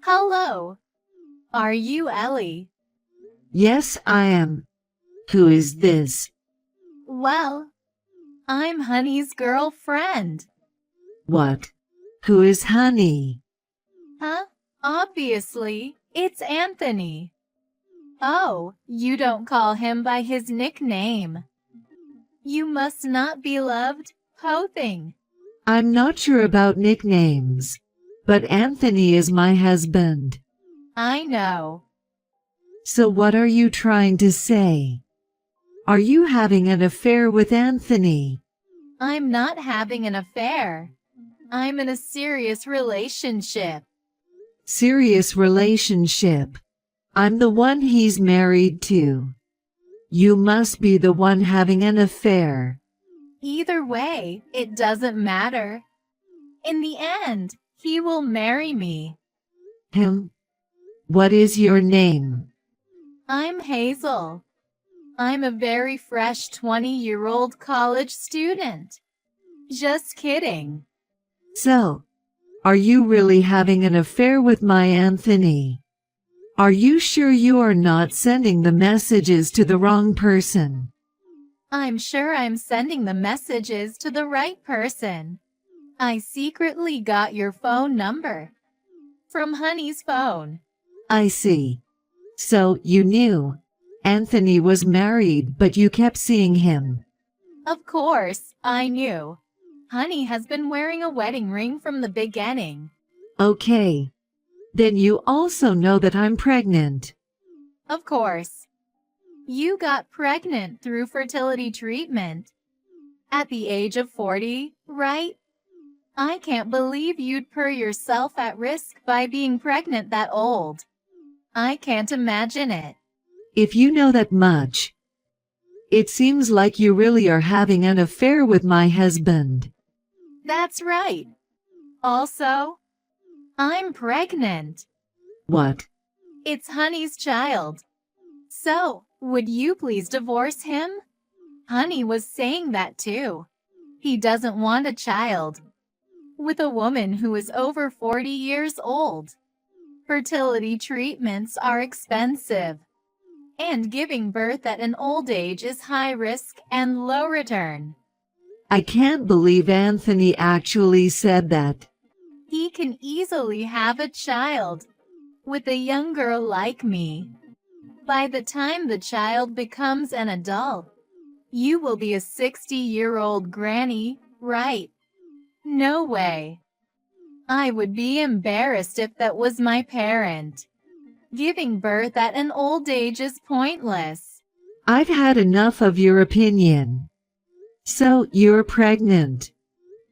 Hello. Are you Ellie? Yes, I am. Who is this? Well, I'm Honey's girlfriend. What? Who is Honey? Huh? Obviously, it's Anthony. Oh, you don't call him by his nickname. You must not be loved, Pothing. I'm not sure about nicknames, but Anthony is my husband. I know. So what are you trying to say? Are you having an affair with Anthony? I'm not having an affair. I'm in a serious relationship. Serious relationship. I'm the one he's married to. You must be the one having an affair. Either way, it doesn't matter. In the end, he will marry me. Him? What is your name? I'm Hazel. I'm a very fresh 20-year-old college student. Just kidding. So, are you really having an affair with my Anthony? Are you sure you are not sending the messages to the wrong person? I'm sure I'm sending the messages to the right person. I secretly got your phone number from Honey's phone. I see. So, you knew. Anthony was married, but you kept seeing him. Of course, I knew. Honey has been wearing a wedding ring from the beginning. Okay. Then you also know that I'm pregnant. Of course. You got pregnant through fertility treatment. At the age of 40, right? I can't believe you'd put yourself at risk by being pregnant that old. I can't imagine it. If you know that much, it seems like you really are having an affair with my husband. That's right. Also, I'm pregnant. What? It's Honey's child. So, would you please divorce him? Honey was saying that too. He doesn't want a child with a woman who is over 40 years old. Fertility treatments are expensive, and giving birth at an old age is high risk and low return. I can't believe Anthony actually said that. He can easily have a child with a young girl like me. By the time the child becomes an adult, you will be a 60-year-old granny, right? No way. I would be embarrassed if that was my parent. Giving birth at an old age is pointless. I've had enough of your opinion. So, you're pregnant.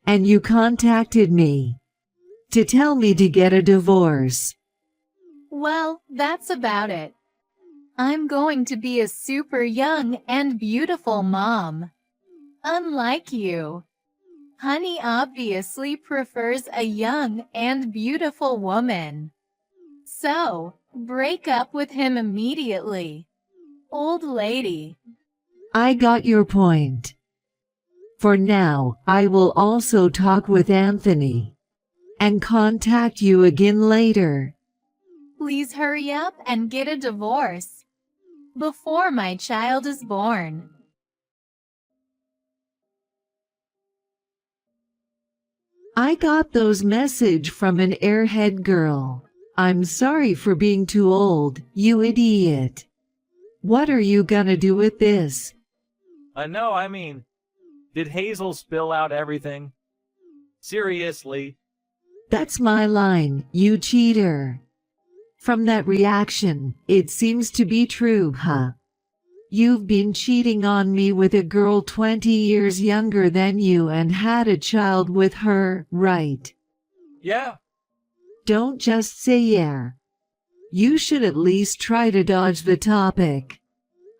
And you contacted me to tell me to get a divorce. Well, that's about it. I'm going to be a super young and beautiful mom. Unlike you. Honey obviously prefers a young and beautiful woman. So, break up with him immediately. Old lady. I got your point. For now, I will also talk with Anthony and contact you again later. Please hurry up and get a divorce before my child is born. I got those message from an airhead girl. I'm sorry for being too old, you idiot. What are you gonna do with this? No, I mean, did Hazel spill out everything? Seriously? That's my line, you cheater. From that reaction, it seems to be true, huh? You've been cheating on me with a girl 20 years younger than you and had a child with her, right? Yeah. Don't just say yeah. You should at least try to dodge the topic.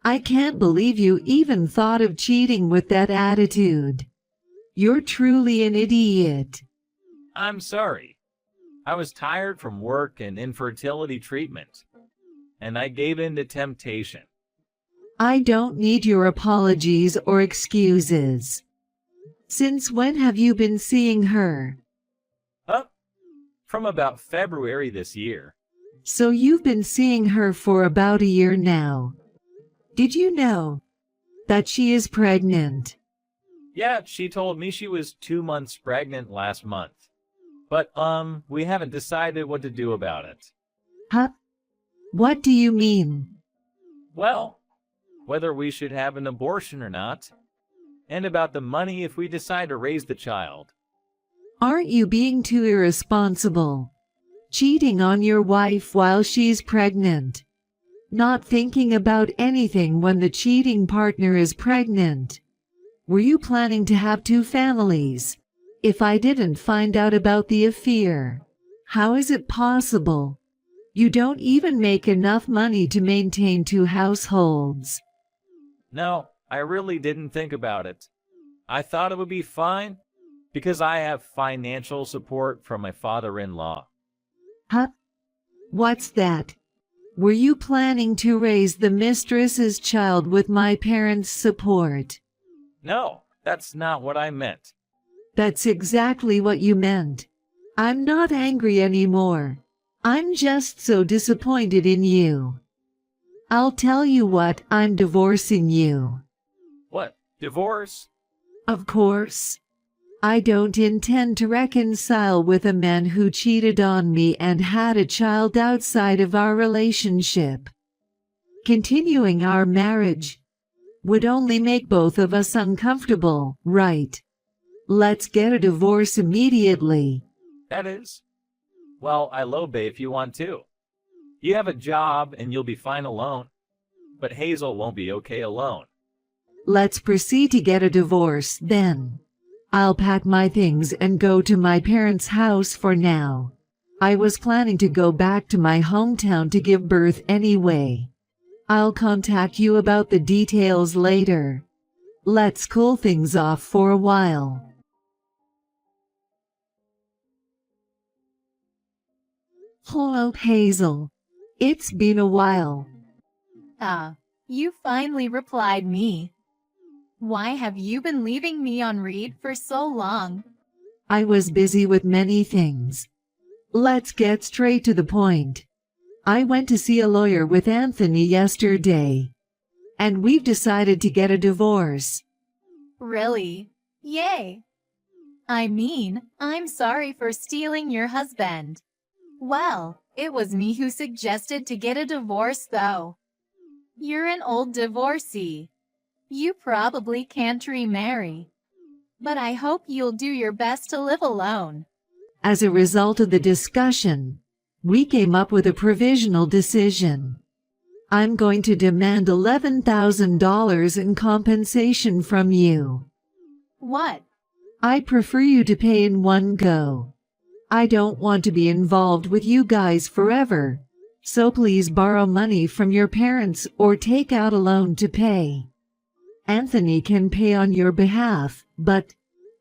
I can't believe you even thought of cheating with that attitude. You're truly an idiot. I'm sorry. I was tired from work and infertility treatment, and I gave in to temptation. I don't need your apologies or excuses. Since when have you been seeing her? From about February this year. So you've been seeing her for about a year now. Did you know that she is pregnant? Yeah, she told me she was 2 months pregnant last month. But, we haven't decided what to do about it. Huh? What do you mean? Well, whether we should have an abortion or not, and about the money if we decide to raise the child. Aren't you being too irresponsible? Cheating on your wife while she's pregnant. Not thinking about anything when the cheating partner is pregnant. Were you planning to have two families? If I didn't find out about the affair, how is it possible? You don't even make enough money to maintain two households. No, I really didn't think about it. I thought it would be fine because I have financial support from my father-in-law. Huh? What's that? Were you planning to raise the mistress's child with my parents' support? No, that's not what I meant. That's exactly what you meant. I'm not angry anymore. I'm just so disappointed in you. I'll tell you what, I'm divorcing you. What? Divorce? Of course. I don't intend to reconcile with a man who cheated on me and had a child outside of our relationship. Continuing our marriage would only make both of us uncomfortable, right? Let's get a divorce immediately. That is? Well, I love Bay if you want to. You have a job and you'll be fine alone. But Hazel won't be okay alone. Let's proceed to get a divorce, then. I'll pack my things and go to my parents' house for now. I was planning to go back to my hometown to give birth anyway. I'll contact you about the details later. Let's cool things off for a while. Hello, Hazel. It's been a while. You finally replied me. Why have you been leaving me on read for so long? I was busy with many things. Let's get straight to the point. I went to see a lawyer with Anthony yesterday, and we've decided to get a divorce. Really? Yay! I mean, I'm sorry for stealing your husband. Well, it was me who suggested to get a divorce though. You're an old divorcee. You probably can't remarry. But I hope you'll do your best to live alone. As a result of the discussion, we came up with a provisional decision. I'm going to demand $11,000 in compensation from you. What? I prefer you to pay in one go. I don't want to be involved with you guys forever, so please borrow money from your parents or take out a loan to pay. Anthony can pay on your behalf, but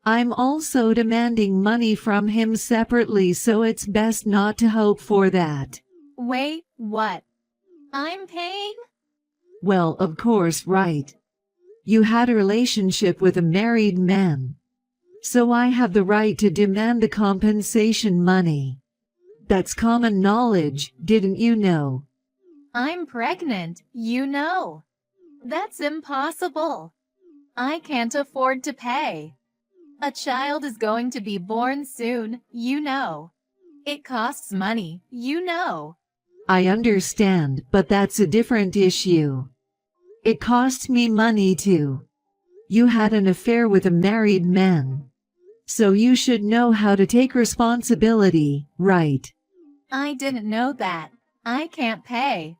I'm also demanding money from him separately, so it's best not to hope for that. Wait, what? I'm paying? Well, of course, right. You had a relationship with a married man, so I have the right to demand the compensation money. That's common knowledge, didn't you know? I'm pregnant, you know. That's impossible. I can't afford to pay. A child is going to be born soon, you know. It costs money, you know. I understand, but that's a different issue. It costs me money too. You had an affair with a married man, so you should know how to take responsibility, right? I didn't know that. I can't pay.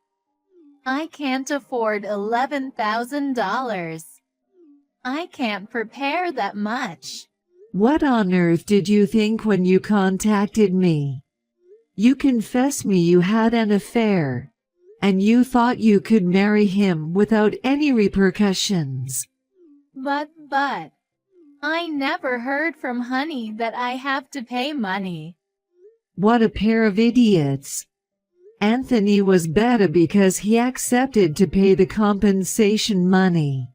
I can't afford $11,000. I can't prepare that much. What on earth did you think when you contacted me? You confessed me you had an affair, and you thought you could marry him without any repercussions. But, I never heard from Honey that I have to pay money. What a pair of idiots. Anthony was better because he accepted to pay the compensation money.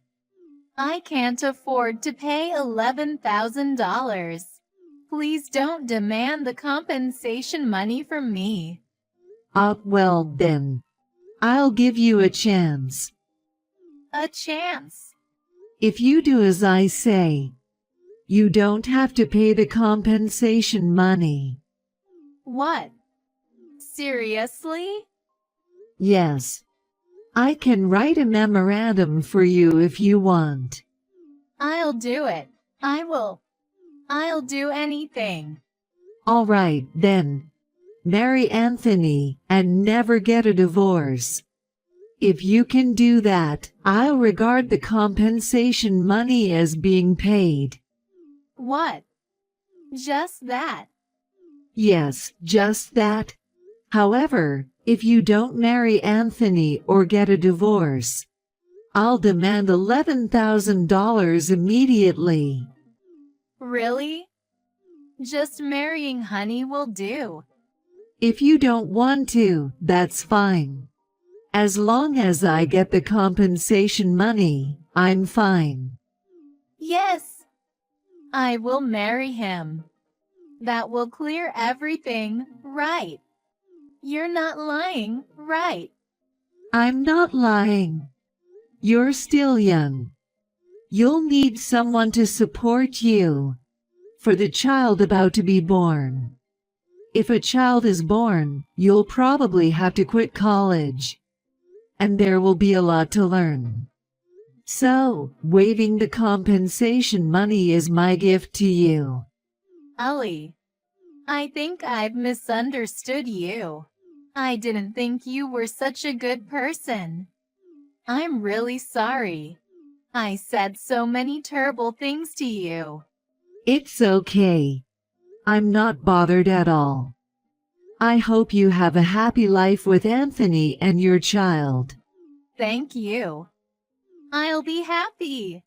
I can't afford to pay $11,000. Please don't demand the compensation money from me. Well then, I'll give you a chance. A chance. If you do as I say, you don't have to pay the compensation money. What? Seriously? Yes. I can write a memorandum for you if you want. I'll do it. I will. I'll do anything. All right, then. Marry Anthony and never get a divorce. If you can do that, I'll regard the compensation money as being paid. What? Just that? Yes, just that. However, if you don't marry Anthony or get a divorce, I'll demand $11,000 immediately. Really? Just marrying Honey will do. If you don't want to, that's fine. As long as I get the compensation money, I'm fine. Yes. I will marry him. That will clear everything, right? You're not lying, right? I'm not lying. You're still young. You'll need someone to support you for the child about to be born. If a child is born, you'll probably have to quit college, and there will be a lot to learn. So, waiving the compensation money is my gift to you. Ellie, I think I've misunderstood you. I didn't think you were such a good person. I'm really sorry. I said so many terrible things to you. It's okay. I'm not bothered at all. I hope you have a happy life with Anthony and your child. Thank you. I'll be happy.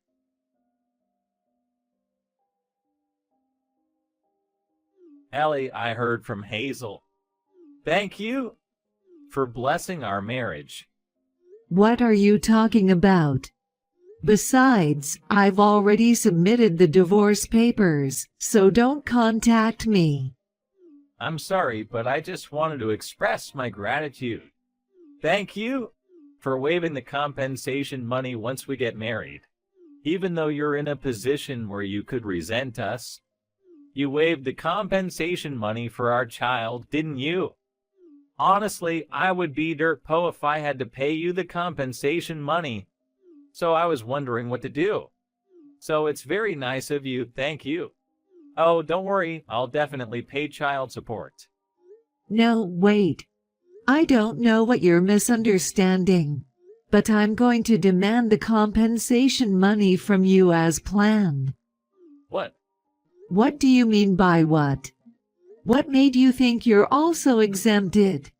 Ellie, I heard from Hazel. Thank you for blessing our marriage. What are you talking about? Besides, I've already submitted the divorce papers, so don't contact me. I'm sorry, but I just wanted to express my gratitude. Thank you for waiving the compensation money once we get married. Even though you're in a position where you could resent us, you waived the compensation money for our child, didn't you? Honestly, I would be dirt po if I had to pay you the compensation money. So I was wondering what to do. So it's very nice of you, thank you. Oh, don't worry, I'll definitely pay child support. No, wait. I don't know what you're misunderstanding, but I'm going to demand the compensation money from you as planned. What? What do you mean by what? What made you think you're also exempted?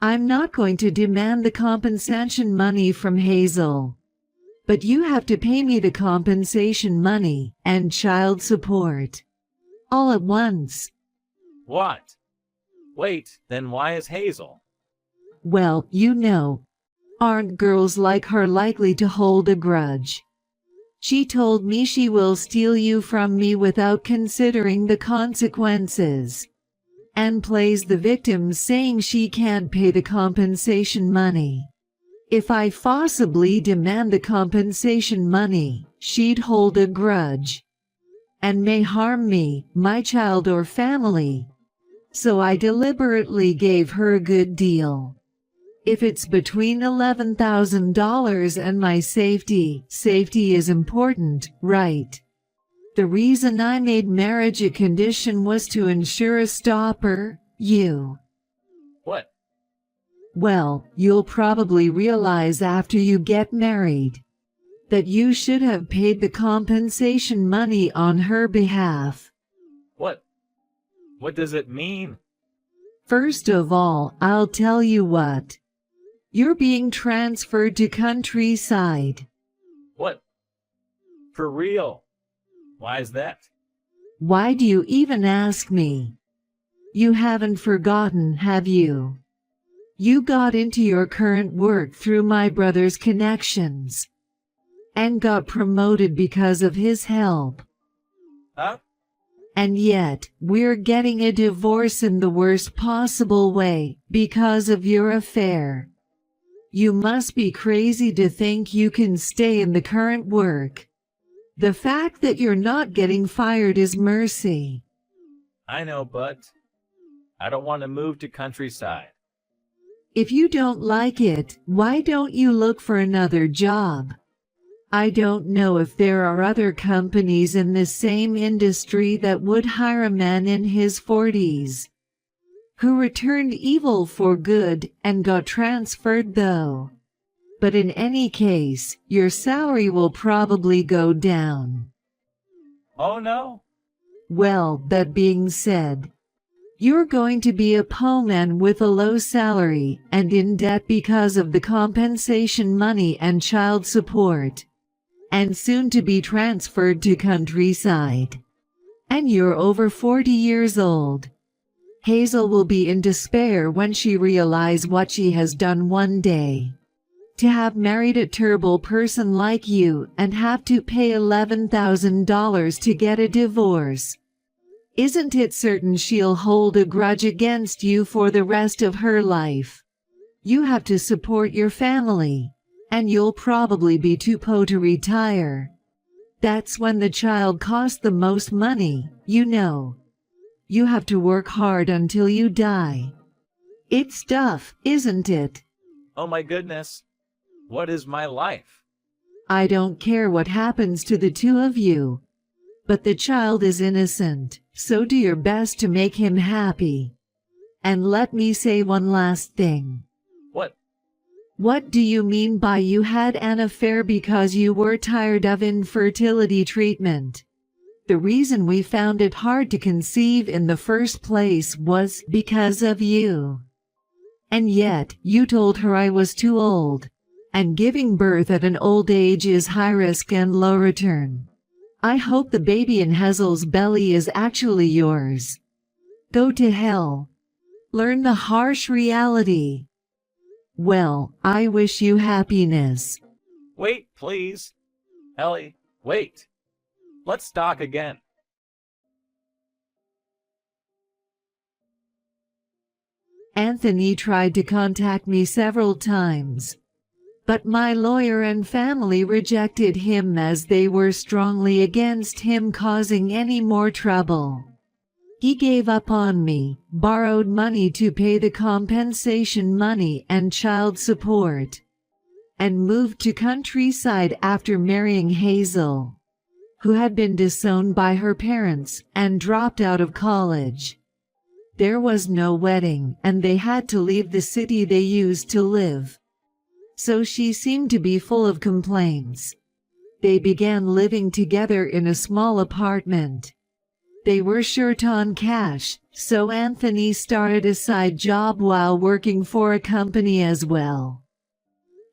I'm not going to demand the compensation money from Hazel. But you have to pay me the compensation money and child support. All at once. What? Wait, then why is Hazel? Well, aren't girls like her likely to hold a grudge? She told me she will steal you from me without considering the consequences, and plays the victim saying she can't pay the compensation money. If I forcibly demand the compensation money, she'd hold a grudge and may harm me, my child or family. So I deliberately gave her a good deal. If it's between $11,000 and my safety is important, right? The reason I made marriage a condition was to ensure a stopper, you. What? Well, you'll probably realize after you get married that you should have paid the compensation money on her behalf. What? What does it mean? First of all, I'll tell you what. You're being transferred to countryside. What? For real? Why is that? Why do you even ask me? You haven't forgotten, have you? You got into your current work through my brother's connections and got promoted because of his help. Huh? And yet, we're getting a divorce in the worst possible way because of your affair. You must be crazy to think you can stay in the current work. The fact that you're not getting fired is mercy. I know, but I don't want to move to countryside. If you don't like it, why don't you look for another job? I don't know if there are other companies in the same industry that would hire a man in his 40s who returned evil for good and got transferred though. But in any case, your salary will probably go down. Oh no? Well, that being said, you're going to be a postman with a low salary and in debt because of the compensation money and child support, and soon to be transferred to countryside. And you're over 40 years old. Hazel will be in despair when she realizes what she has done one day. To have married a terrible person like you and have to pay $11,000 to get a divorce. Isn't it certain she'll hold a grudge against you for the rest of her life? You have to support your family, and you'll probably be too poor to retire. That's when the child costs the most money, you know. You have to work hard until you die. It's tough, isn't it? Oh my goodness. What is my life? I don't care what happens to the two of you. But the child is innocent, so do your best to make him happy. And let me say one last thing. What? What do you mean by you had an affair because you were tired of infertility treatment? The reason we found it hard to conceive in the first place was because of you. And yet, you told her I was too old. And giving birth at an old age is high risk and low return. I hope the baby in Hazel's belly is actually yours. Go to hell. Learn the harsh reality. Well, I wish you happiness. Wait, please. Ellie, wait. Let's talk again. Anthony tried to contact me several times, but my lawyer and family rejected him as they were strongly against him causing any more trouble. He gave up on me, borrowed money to pay the compensation money and child support, and moved to countryside after marrying Hazel, who had been disowned by her parents and dropped out of college. There was no wedding, and they had to leave the city they used to live. So she seemed to be full of complaints. They began living together in a small apartment. They were short on cash, so Anthony started a side job while working for a company as well.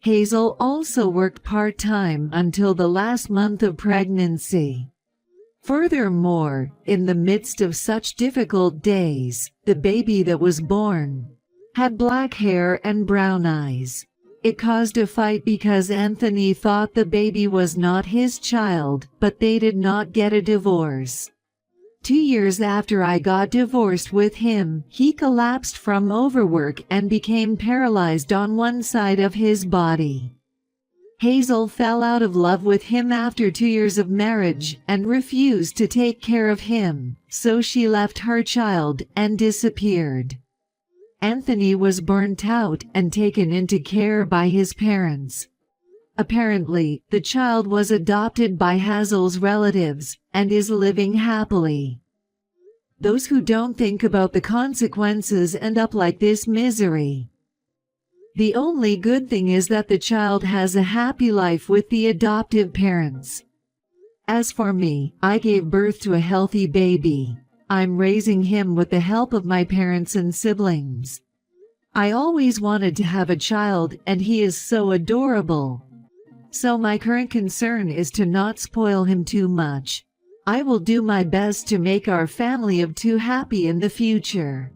Hazel also worked part-time until the last month of pregnancy. Furthermore, in the midst of such difficult days, the baby that was born had black hair and brown eyes. It caused a fight because Anthony thought the baby was not his child, but they did not get a divorce. 2 years after I got divorced with him, he collapsed from overwork and became paralyzed on one side of his body. Hazel fell out of love with him after 2 years of marriage and refused to take care of him, so she left her child and disappeared. Anthony was burnt out and taken into care by his parents. Apparently, the child was adopted by Hazel's relatives and is living happily. Those who don't think about the consequences end up like this misery. The only good thing is that the child has a happy life with the adoptive parents. As for me, I gave birth to a healthy baby. I'm raising him with the help of my parents and siblings. I always wanted to have a child, and he is so adorable. So my current concern is to not spoil him too much. I will do my best to make our family of two happy in the future.